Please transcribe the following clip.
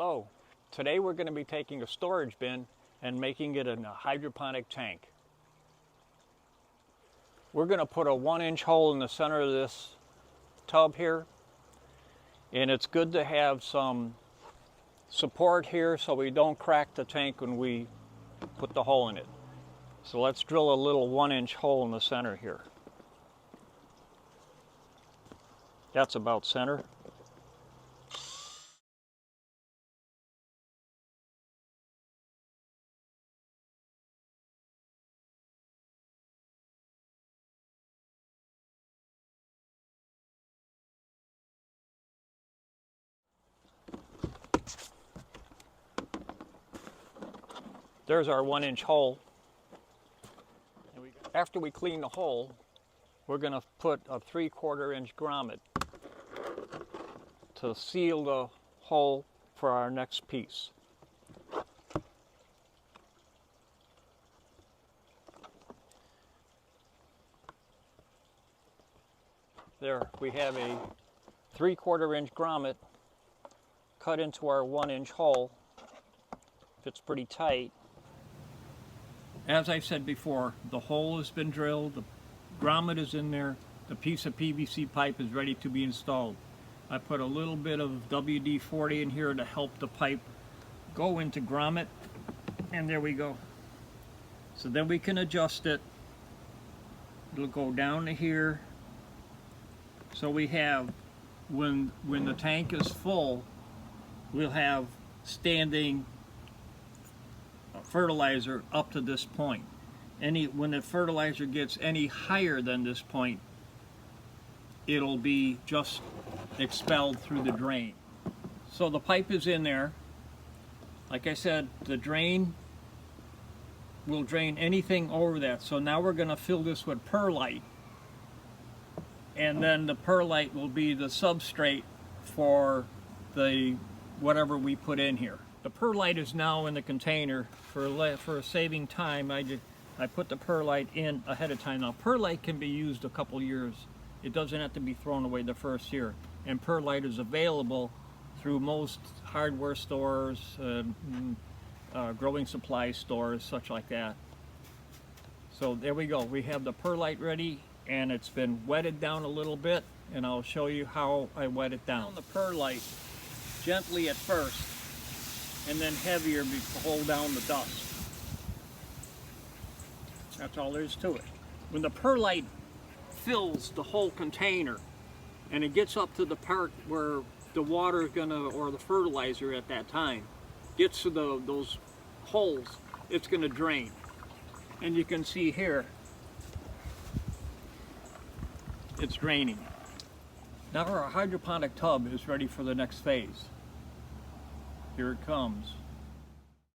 Hello. Today we're going to be taking a storage bin and making it in a hydroponic tank. We're going to put a 1-inch hole in the center of this tub here, and it's good to have some support here so we don't crack the tank when we put the hole in it. So let's drill a little 1-inch hole in the center here. That's about center. There's our 1-inch hole. After we clean the hole, we're going to put a 3/4 inch grommet to seal the hole for our next piece. There, we have a 3/4 inch grommet cut into our 1-inch hole. Fits pretty tight. As I said before, the hole has been drilled, the grommet is in there, the piece of PVC pipe is ready to be installed. I put a little bit of WD-40 in here to help the pipe go into grommet, and there we go. So then we can adjust it. It'll go down to here. So we have, when the tank is full, we'll have standing fertilizer up to this point. When the fertilizer gets any higher than this point, it'll be just expelled through the drain. So the pipe is in there. Like I said, the drain will drain anything over that. So now we're going to fill this with perlite, and then the perlite will be the substrate for the whatever we put in here. The perlite is now in the container. For saving time, I put the perlite in ahead of time. Now perlite can be used a couple years. It doesn't have to be thrown away the first year. And perlite is available through most hardware stores, growing supply stores, such like that. So there we go. We have the perlite ready, and it's been wetted down a little bit, and I'll show you how I wet it down. The perlite gently at first, and then heavier to hold down the dust. That's all there is to it. When the perlite fills the whole container and it gets up to the part where the water is or the fertilizer at that time gets to those holes, it's going to drain. And you can see here, it's draining. Now our hydroponic tub is ready for the next phase. Here it comes.